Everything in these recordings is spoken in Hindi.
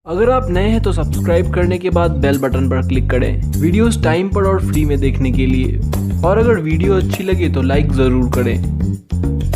अगर आप नए हैं तो सब्सक्राइब करने के बाद बेल बटन पर क्लिक करें वीडियोस टाइम पर और फ्री में देखने के लिए। और अगर वीडियो अच्छी लगे तो लाइक ज़रूर करें।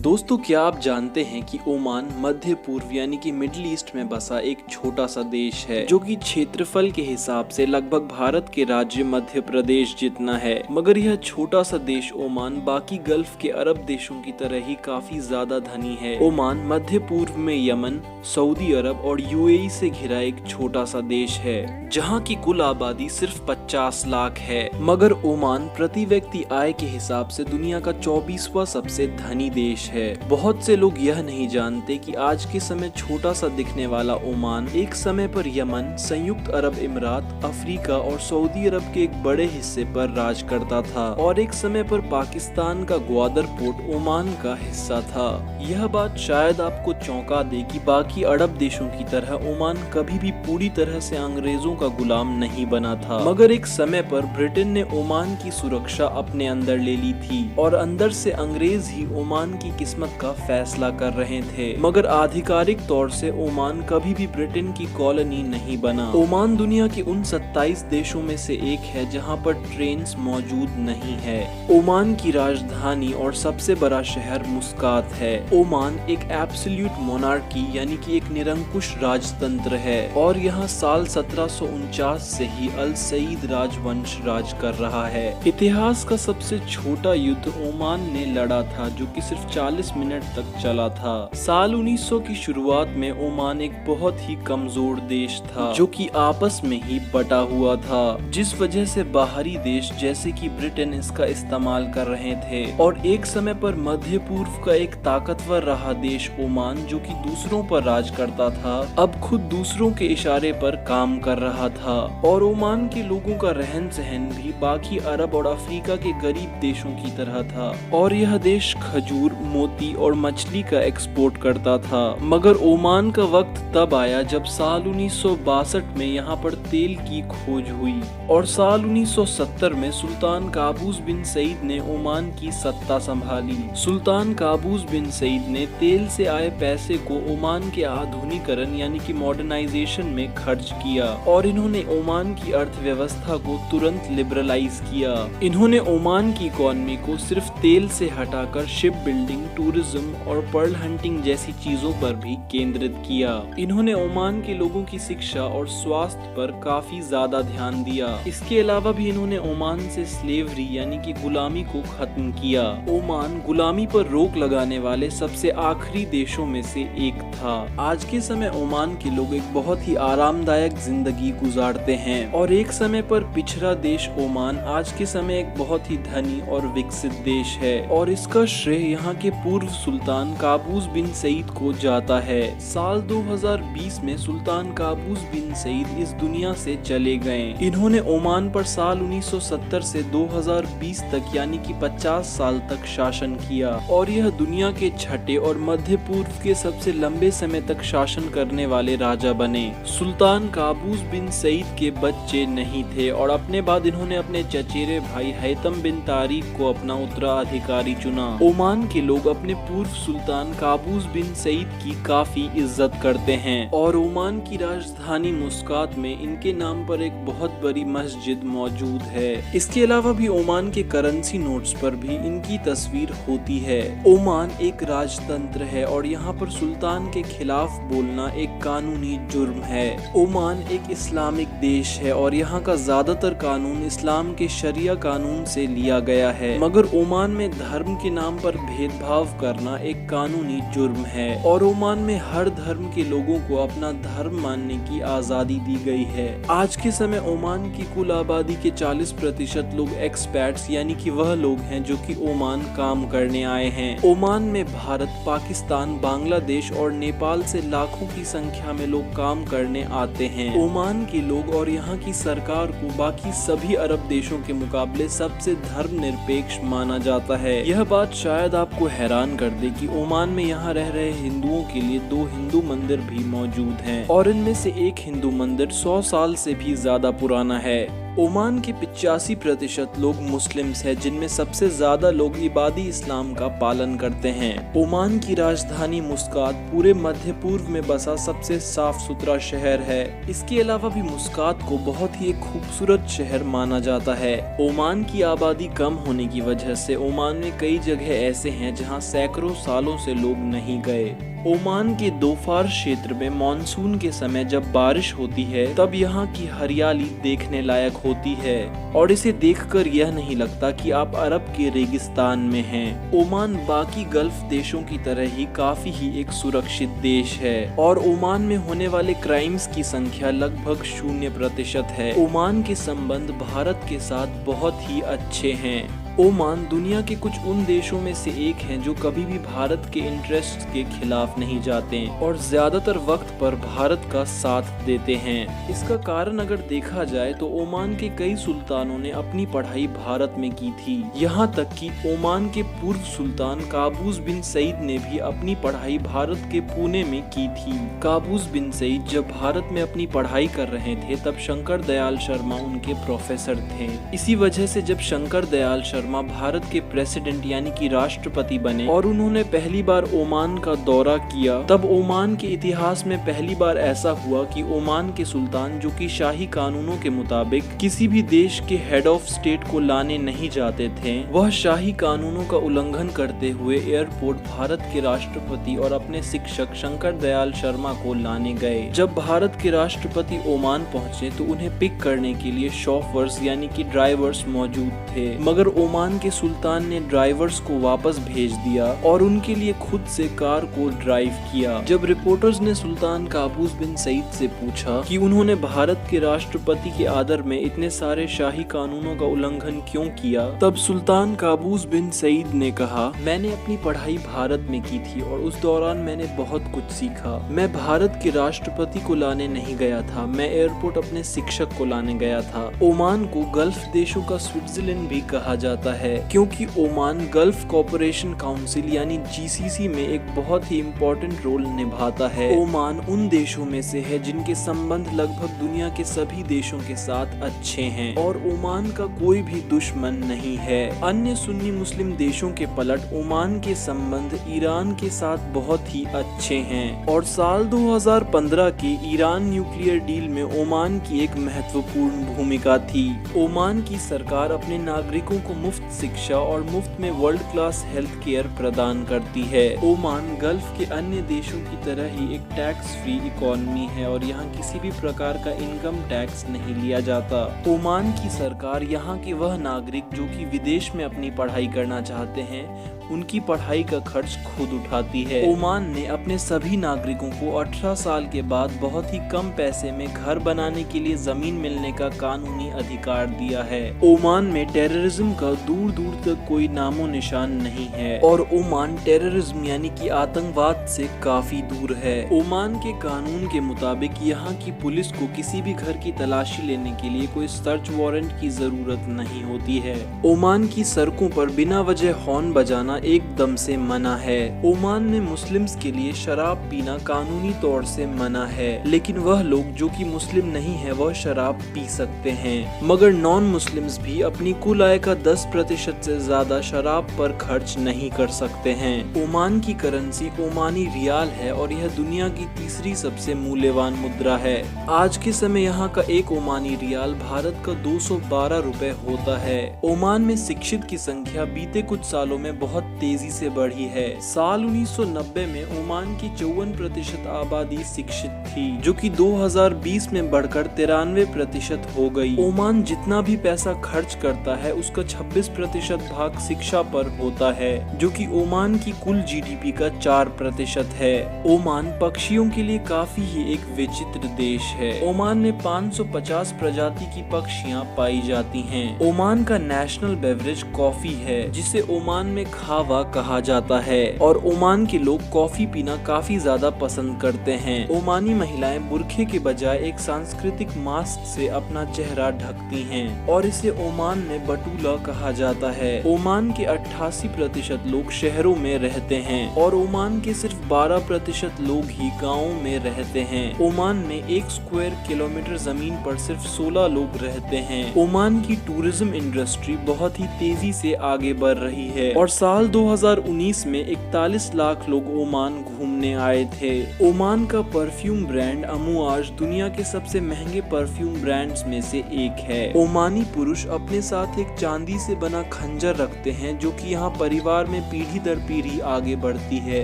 दोस्तों, क्या आप जानते हैं कि ओमान मध्य पूर्व यानी कि मिडिल ईस्ट में बसा एक छोटा सा देश है जो कि क्षेत्रफल के हिसाब से लगभग भारत के राज्य मध्य प्रदेश जितना है। मगर यह छोटा सा देश ओमान बाकी गल्फ के अरब देशों की तरह ही काफी ज्यादा धनी है। ओमान मध्य पूर्व में यमन, सऊदी अरब और यूएई से घिरा एक छोटा सा देश है जहाँ की कुल आबादी सिर्फ 50 लाख है। मगर ओमान प्रति व्यक्ति आय के हिसाब से दुनिया का 24वां सबसे धनी देश है। बहुत से लोग यह नहीं जानते कि आज के समय छोटा सा दिखने वाला ओमान एक समय पर यमन, संयुक्त अरब इमरात, अफ्रीका और सऊदी अरब के एक बड़े हिस्से पर राज करता था और एक समय पर पाकिस्तान का ग्वादर पोर्ट ओमान का हिस्सा था। यह बात शायद आपको चौंका दे कि बाकी अरब देशों की तरह ओमान कभी भी पूरी तरह से अंग्रेजों का गुलाम नहीं बना था। मगर एक समय पर ब्रिटेन ने ओमान की सुरक्षा अपने अंदर ले ली थी और अंदर से अंग्रेज ही ओमान की किस्मत का फैसला कर रहे थे। मगर आधिकारिक तौर से ओमान कभी भी ब्रिटेन की कॉलोनी नहीं बना। ओमान दुनिया के उन 27 देशों में से एक है जहां पर ट्रेन मौजूद नहीं है। ओमान की राजधानी और सबसे बड़ा शहर मुस्कात है। ओमान एक एब्सोल्यूट मोनार्की यानी कि एक निरंकुश राजतंत्र है और यहाँ साल 1749 से ही अल सईद राजवंश राज कर रहा है। इतिहास का सबसे छोटा युद्ध ओमान ने लड़ा था जो कि सिर्फ 40 मिनट तक चला था। साल 1900 की शुरुआत में ओमान एक बहुत ही कमजोर देश था जो कि आपस में ही बटा हुआ था, जिस वजह से बाहरी देश जैसे कि ब्रिटेन इसका इस्तेमाल कर रहे थे। और एक समय पर मध्य पूर्व का एक ताकतवर रहा देश ओमान जो कि दूसरों पर राज करता था, अब खुद दूसरों के इशारे पर काम कर रहा था। और ओमान के लोगों का रहन सहन भी बाकी अरब और अफ्रीका के गरीब देशों की तरह था और यह देश खजूर, मोती और मछली का एक्सपोर्ट करता था। मगर ओमान का वक्त तब आया जब साल 1962 में यहाँ पर तेल की खोज हुई और साल 1970 में सुल्तान काबूस बिन सईद ने ओमान की सत्ता संभाली। सुल्तान काबूस बिन सईद ने तेल से आए पैसे को ओमान के आधुनिकीकरण यानी कि मॉडर्नाइजेशन में खर्च किया और इन्होंने ओमान की अर्थव्यवस्था को तुरंत लिबरलाइज किया। इन्होंने ओमान की इकोनॉमी को सिर्फ तेल से हटाकर शिप बिल्डिंग, टूरिज्म और पर्ल हंटिंग जैसी चीजों पर भी केंद्रित किया। इन्होंने ओमान के लोगों की शिक्षा और स्वास्थ्य पर काफी ज्यादा ध्यान दिया। इसके अलावा भी इन्होंने ओमान से स्लेवरी यानी कि गुलामी को खत्म किया। ओमान गुलामी पर रोक लगाने वाले सबसे आखिरी देशों में से एक था। आज के समय ओमान के लोग एक बहुत ही आरामदायक जिंदगी गुजारते हैं और एक समय पर पिछड़ा देश ओमान आज के समय एक बहुत ही धनी और विकसित देश है और इसका श्रेय यहाँ के पूर्व सुल्तान काबूस बिन सईद को जाता है। साल 2020 में सुल्तान काबूस बिन सईद इस दुनिया से चले गए। इन्होंने ओमान पर साल 1970 से 2020 तक यानी कि 50 साल तक शासन किया और यह दुनिया के छठे और मध्य पूर्व के सबसे लंबे समय तक शासन करने वाले राजा बने। सुल्तान काबूस बिन सईद के बच्चे नहीं थे और अपने बाद इन्होंने अपने चचेरे भाई हैतम बिन तारिक को अपना उत्तराधिकारी चुना। ओमान के लोग अपने पूर्व सुल्तान काबूस बिन सईद की काफी इज्जत करते हैं और ओमान की राजधानी मुस्कात में इनके नाम पर एक बहुत बड़ी मस्जिद मौजूद है। इसके अलावा भी ओमान के करेंसी नोट्स पर भी इनकी तस्वीर होती है। ओमान एक राजतंत्र है और यहाँ पर सुल्तान के खिलाफ बोलना एक कानूनी जुर्म है। ओमान एक इस्लामिक देश है और यहाँ का ज्यादातर कानून इस्लाम के शरिया कानून से लिया गया है। मगर ओमान में धर्म के नाम पर भेदभाव करना एक कानूनी जुर्म है और ओमान में हर धर्म के लोगों को अपना धर्म मानने की आजादी दी गई है। आज के समय ओमान की कुल आबादी के 40% लोग एक्सपैट्स यानी कि वह लोग हैं जो कि ओमान काम करने आए हैं। ओमान में भारत, पाकिस्तान, बांग्लादेश और नेपाल से लाखों की संख्या में लोग काम करने आते हैं। ओमान के लोग और यहाँ की सरकार को बाकी सभी अरब देशों के मुकाबले सबसे धर्मनिरपेक्ष माना जाता है। यह बात शायद आपको हैरान कर दे कि ओमान में यहाँ रह रहे हिंदुओं के लिए 2 हिंदू मंदिर भी मौजूद हैं और इनमें से एक हिंदू मंदिर 100 साल से भी ज्यादा पुराना है। ओमान के 85% लोग मुस्लिम्स हैं, जिनमें सबसे ज्यादा लोग इबादी इस्लाम का पालन करते हैं। ओमान की राजधानी मुस्कात पूरे मध्य पूर्व में बसा सबसे साफ सुथरा शहर है। इसके अलावा भी मुस्कात को बहुत ही एक खूबसूरत शहर माना जाता है। ओमान की आबादी कम होने की वजह से ओमान में कई जगह ऐसे हैं जहां सैकड़ों सालों से लोग नहीं गए। ओमान के दोफार क्षेत्र में मानसून के समय जब बारिश होती है तब यहाँ की हरियाली देखने लायक होती है और इसे देखकर यह नहीं लगता कि आप अरब के रेगिस्तान में हैं। ओमान बाकी गल्फ देशों की तरह ही काफी ही एक सुरक्षित देश है और ओमान में होने वाले क्राइम्स की संख्या लगभग 0% है। ओमान के संबंध भारत के साथ बहुत ही अच्छे हैं। ओमान दुनिया के कुछ उन देशों में से एक हैं जो कभी भी भारत के इंटरेस्ट के खिलाफ नहीं जाते और ज्यादातर वक्त पर भारत का साथ देते हैं। इसका कारण अगर देखा जाए तो ओमान के कई सुल्तानों ने अपनी पढ़ाई भारत में की थी। यहाँ तक कि ओमान के पूर्व सुल्तान काबूस बिन सईद ने भी अपनी पढ़ाई भारत के पुणे में की थी। काबूस बिन सईद जब भारत में अपनी पढ़ाई कर रहे थे तब शंकर दयाल शर्मा उनके प्रोफेसर थे। इसी वजह से जब शंकर दयाल शर्मा भारत के प्रेसिडेंट यानी कि राष्ट्रपति बने और उन्होंने पहली बार ओमान का दौरा किया, तब ओमान के इतिहास में पहली बार ऐसा हुआ कि ओमान के सुल्तान, जो कि शाही कानूनों के मुताबिक किसी भी देश के हेड ऑफ स्टेट को लाने नहीं जाते थे, वह शाही कानूनों का उल्लंघन करते हुए एयरपोर्ट भारत के राष्ट्रपति और अपने शिक्षक शंकर दयाल शर्मा को लाने गए। जब भारत के राष्ट्रपति ओमान पहुंचे तो उन्हें पिक करने के लिए शॉफर्स यानी कि ड्राइवर्स मौजूद थे, मगर ओमान के सुल्तान ने ड्राइवर्स को वापस भेज दिया और उनके लिए खुद से कार को ड्राइव किया। जब रिपोर्टर्स ने सुल्तान काबूस बिन सईद से पूछा कि उन्होंने भारत के राष्ट्रपति के आदर में इतने सारे शाही कानूनों का उल्लंघन क्यों किया, तब सुल्तान काबूस बिन सईद ने कहा, मैंने अपनी पढ़ाई भारत में की थी और उस दौरान मैंने बहुत कुछ सीखा। मैं भारत के राष्ट्रपति को लाने नहीं गया था, मैं एयरपोर्ट अपने शिक्षक को लाने गया था। ओमान को गल्फ देशों का स्विट्जरलैंड भी कहा जाता है क्योंकि ओमान गल्फ कोऑपरेशन काउंसिल यानी GCC में एक बहुत ही इम्पोर्टेंट रोल निभाता है। ओमान उन देशों में से है जिनके संबंध लगभग दुनिया के सभी देशों के साथ अच्छे हैं और ओमान का कोई भी दुश्मन नहीं है। अन्य सुन्नी मुस्लिम देशों के पलट ओमान के संबंध ईरान के साथ बहुत ही अच्छे हैं और साल 2015 के ईरान न्यूक्लियर डील में ओमान की एक महत्वपूर्ण भूमिका थी। ओमान की सरकार अपने नागरिकों को मुफ्त शिक्षा और मुफ्त में वर्ल्ड क्लास हेल्थ केयर प्रदान करती है। ओमान गल्फ के अन्य देशों की तरह ही एक टैक्स फ्री इकोनॉमी है और यहाँ किसी भी प्रकार का इनकम टैक्स नहीं लिया जाता। ओमान की सरकार यहाँ के वह नागरिक जो कि विदेश में अपनी पढ़ाई करना चाहते हैं, उनकी पढ़ाई का खर्च खुद उठाती है। ओमान ने अपने सभी नागरिकों को 18 साल के बाद बहुत ही कम पैसे में घर बनाने के लिए जमीन मिलने का कानूनी अधिकार दिया है। ओमान में टेररिज्म का दूर दूर तक कोई नामो निशान नहीं है और ओमान टेररिज्म यानी कि आतंकवाद से काफी दूर है। ओमान के कानून के मुताबिक यहाँ की पुलिस को किसी भी घर की तलाशी लेने के लिए कोई सर्च वारंट की जरूरत नहीं होती है। ओमान की सड़कों पर बिना वजह हॉर्न बजाना एकदम से मना है। ओमान में मुस्लिम्स के लिए शराब पीना कानूनी तौर से मना है, लेकिन वह लोग जो कि मुस्लिम नहीं है वह शराब पी सकते हैं, मगर नॉन मुस्लिम्स भी अपनी कुल आय का 10% से ज्यादा शराब पर खर्च नहीं कर सकते हैं। ओमान की करेंसी ओमानी रियाल है और यह दुनिया की तीसरी सबसे मूल्यवान मुद्रा है। आज के समय यहाँ का एक ओमानी रियाल भारत का 212 रुपए होता है। ओमान में शिक्षित की संख्या बीते कुछ सालों में बहुत तेजी से बढ़ी है। साल 1990 में ओमान की 54% आबादी शिक्षित थी, जो कि 2020 में बढ़कर 93% हो गई। ओमान जितना भी पैसा खर्च करता है उसका 26% भाग शिक्षा पर होता है, जो कि ओमान की कुल GDP का 4% है। ओमान पक्षियों के लिए काफी ही एक विचित्र देश है। ओमान में 550 प्रजाति की पक्षियां पाई जाती हैं। ओमान का नेशनल बेवरेज कॉफी है, जिसे ओमान में कहावा कहा जाता है और ओमान के लोग कॉफी पीना काफी ज्यादा पसंद करते हैं। ओमानी महिलाएं बुरखे के बजाय एक सांस्कृतिक मास्क से अपना चेहरा ढकती हैं और इसे ओमान में बटूला कहा जाता है। ओमान के 88% लोग शहरों में रहते हैं और ओमान के सिर्फ 12% लोग ही गाँव में रहते हैं। ओमान में 1 स्क्वायर किलोमीटर जमीन पर सिर्फ 16 लोग रहते हैं। ओमान की टूरिज्म इंडस्ट्री बहुत ही तेजी से आगे बढ़ रही है और साल 2019 में 41 लाख लोग ओमान घूमने आए थे। ओमान का परफ्यूम ब्रांड अमुआज दुनिया के सबसे महंगे परफ्यूम ब्रांड्स में से एक है। ओमानी पुरुष अपने साथ एक चांदी से बना खंजर रखते हैं जो कि यहाँ परिवार में पीढ़ी दर पीढ़ी आगे बढ़ती है।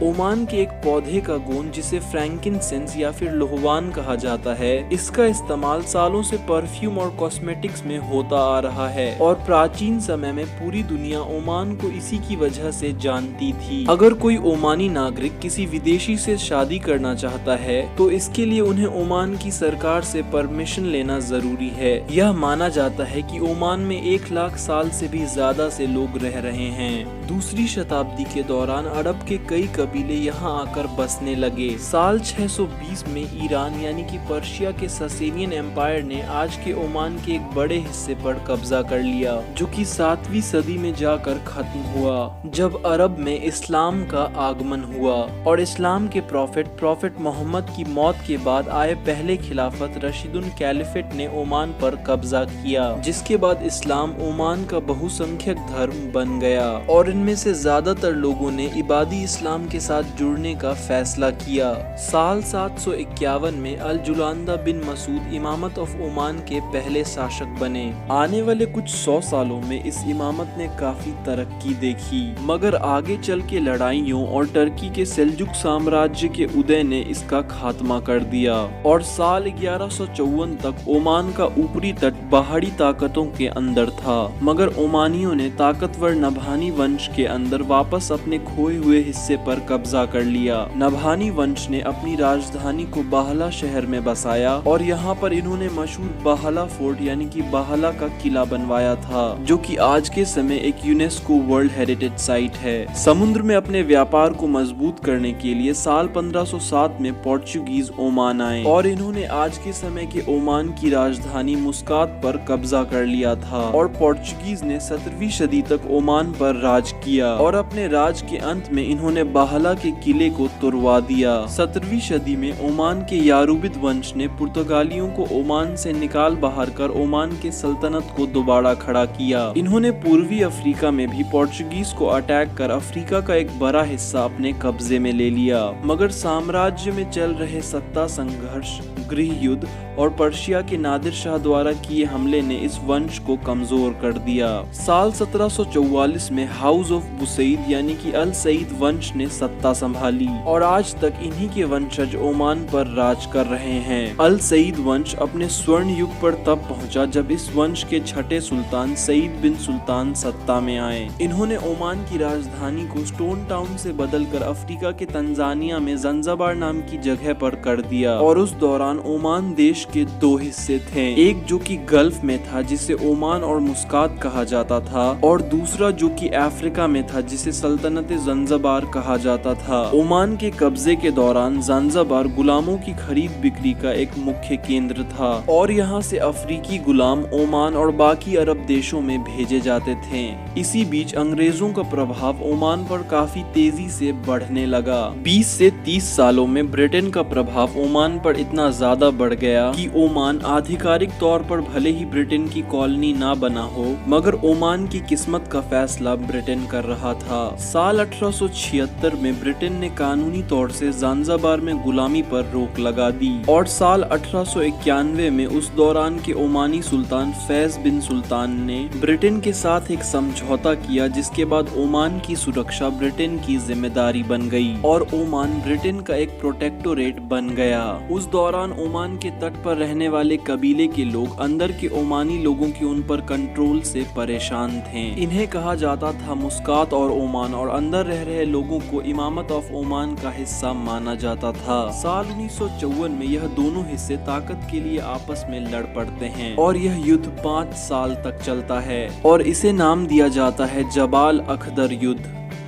ओमान के एक पौधे का गोंद जिसे फ्रैंकिनसेंस या फिर लोहवान कहा जाता है, इसका इस्तेमाल सालों से परफ्यूम और कॉस्मेटिक्स में होता आ रहा है और प्राचीन समय में पूरी दुनिया ओमान को इसी की वजह से जानती थी। अगर कोई ओमानी नागरिक किसी विदेशी से शादी करना चाहता है तो इसके लिए उन्हें ओमान की सरकार से परमिशन लेना जरूरी है। यह माना जाता है कि ओमान में 1 लाख साल से भी ज्यादा से लोग रह रहे हैं। दूसरी शताब्दी के दौरान अरब के कई कबीले यहाँ आकर बसने लगे। साल 620 में ईरान यानी कि पर्शिया के ससेनियन एम्पायर ने आज के ओमान के एक बड़े हिस्से पर कब्जा कर लिया जो कि 7वीं सदी में जाकर खत्म हुआ जब अरब में इस्लाम का आगमन हुआ और इस्लाम के प्रॉफिट मोहम्मद की मौत के बाद आए पहले खिलाफत रशीदुन कैलिफेट ने ओमान पर कब्जा किया, जिसके बाद इस्लाम ओमान का बहुसंख्यक धर्म बन गया और इनमें से ज्यादातर लोगों ने इबादी इस्लाम के साथ जुड़ने का फैसला किया। साल 751 में अल जुलांदा बिन मसूद इमामत ऑफ ओमान के पहले शासक बने। आने वाले कुछ 100 सालों में इस इमामत ने काफी तरक्की देखी, मगर आगे चल के लड़ाइयों और टर्की के सेल्जुक साम्राज्य के उदय ने इसका खात्मा कर दिया और साल 1154 तक ओमान का ऊपरी तट बाहरी ताकतों के अंदर था। मगर ओमानियों ने ताकतवर नभानी वंश के अंदर वापस अपने खोए हुए हिस्से पर कब्जा कर लिया। नभानी वंश ने अपनी राजधानी को बाहला शहर में बसाया और यहाँ पर इन्होंने मशहूर बाहला फोर्ट यानी कि बाहला का किला बनवाया था जो कि आज के समय एक यूनेस्को वर्ल्ड हेरिटेज साइट है। समुद्र में अपने व्यापार को मजबूत करने के लिए साल 1507 में पोर्चुगीज ओमान आए और इन्होंने आज के समय के ओमान की राजधानी मुस्कात पर कब्जा कर लिया था और पोर्चुगीज ने 17वीं सदी तक ओमान पर राज किया और अपने राज के अंत में इन्होंने बाहला के किले को तुड़वा दिया। 17वीं सदी में ओमान के यारूबिद वंश ने पुर्तगालियों को ओमान से निकाल बाहर कर ओमान के सल्तनत को दोबारा खड़ा किया। इन्होंने पूर्वी अफ्रीका में भी पोर्चुगीज को अटैक कर अफ्रीका का एक बड़ा हिस्सा अपने कब्जे में ले लिया, मगर साम्राज्य में चल रहे सत्ता संघर्ष, गृह युद्ध और पर्शिया के नादिर शाह द्वारा किए हमले ने इस वंश को कमजोर कर दिया। साल 1744 में हाउस ऑफ बुसैद यानी कि अल सईद वंश ने सत्ता संभाली और आज तक इन्हीं के वंशज ओमान पर राज कर रहे हैं। अल सईद वंश अपने स्वर्ण युग पर तब पहुंचा जब इस वंश के छठे सुल्तान सईद बिन सुल्तान सत्ता में आए। इन्होंने ओमान की राजधानी को स्टोन टाउन से बदलकर अफ्रीका के तंजानिया में जंजबार नाम की जगह पर कर दिया और उस दौरान ओमान देश के 2 हिस्से थे, एक जो कि गल्फ में था जिसे ओमान और मुस्कात कहा जाता था और दूसरा जो कि अफ्रीका में था जिसे सल्तनत जंजबार कहा जाता था। ओमान के कब्जे के दौरान जंजबार गुलामों की खरीद बिक्री का एक मुख्य केंद्र था और यहाँ से अफ्रीकी गुलाम ओमान और बाकी अरब देशों में भेजे जाते थे। इसी बीच अंग्रेजों का प्रभाव ओमान पर काफी तेजी से बढ़ने लगा। 20 से 30 सालों में ब्रिटेन का प्रभाव ओमान पर इतना ज्यादा बढ़ गया कि ओमान आधिकारिक तौर पर भले ही ब्रिटेन की कॉलोनी ना बना हो, मगर ओमान की किस्मत का फैसला ब्रिटेन कर रहा था। साल 1876 में ब्रिटेन ने कानूनी तौर से ज़ांज़िबार में गुलामी पर रोक लगा दी और साल 1891 में उस दौरान के ओमानी सुल्तान फैज बिन सुल्तान ने ब्रिटेन के साथ एक समझौता किया, जिसके बाद ओमान की सुरक्षा ब्रिटेन की जिम्मेदारी बन गई और ओमान ब्रिटेन का एक प्रोटेक्टोरेट बन गया। उस दौरान ओमान के तट पर रहने वाले कबीले के लोग अंदर के ओमानी लोगों की उन पर कंट्रोल से परेशान थे। इन्हें कहा जाता था मुस्कात और ओमान और अंदर रह रहे लोगों को इमामत ऑफ ओमान का हिस्सा माना जाता था। साल 1954 में यह दोनों हिस्से ताकत के लिए आपस में लड़ पड़ते हैं और यह युद्ध 5 साल तक चलता है और इसे नाम दिया जाता है जबाल अखदर युद्ध।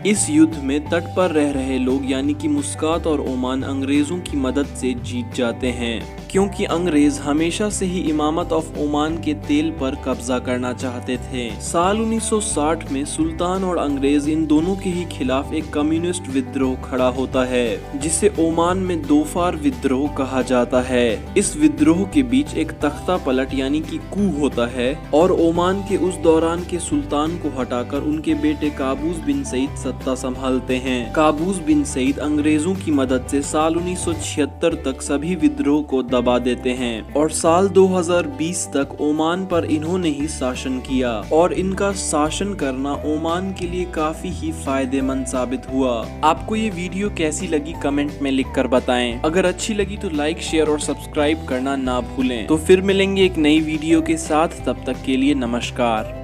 इस युद्ध में तट पर रह रहे लोग यानी कि मुस्कात और ओमान अंग्रेजों की मदद से जीत जाते हैं, क्योंकि अंग्रेज हमेशा से ही इमामत ऑफ ओमान के तेल पर कब्जा करना चाहते थे। साल 1960 में सुल्तान और अंग्रेज इन दोनों के ही खिलाफ एक कम्युनिस्ट विद्रोह खड़ा होता है, जिसे ओमान में दोफार विद्रोह कहा जाता है। इस विद्रोह के बीच एक तख्ता पलट यानी कि कू होता है और ओमान के उस दौरान के सुल्तान को हटाकर उनके बेटे काबूस बिन सईद सत्ता संभालते हैं। काबूस बिन सईद अंग्रेजों की मदद से साल 1976 तक सभी विद्रोह को दबा देते हैं और साल 2020 तक ओमान पर इन्होंने ही शासन किया और इनका शासन करना ओमान के लिए काफी ही फायदेमंद साबित हुआ। आपको ये वीडियो कैसी लगी कमेंट में लिखकर बताएं। अगर अच्छी लगी तो लाइक, शेयर और सब्सक्राइब करना ना भूलें। तो फिर मिलेंगे एक नई वीडियो के साथ, तब तक के लिए नमस्कार।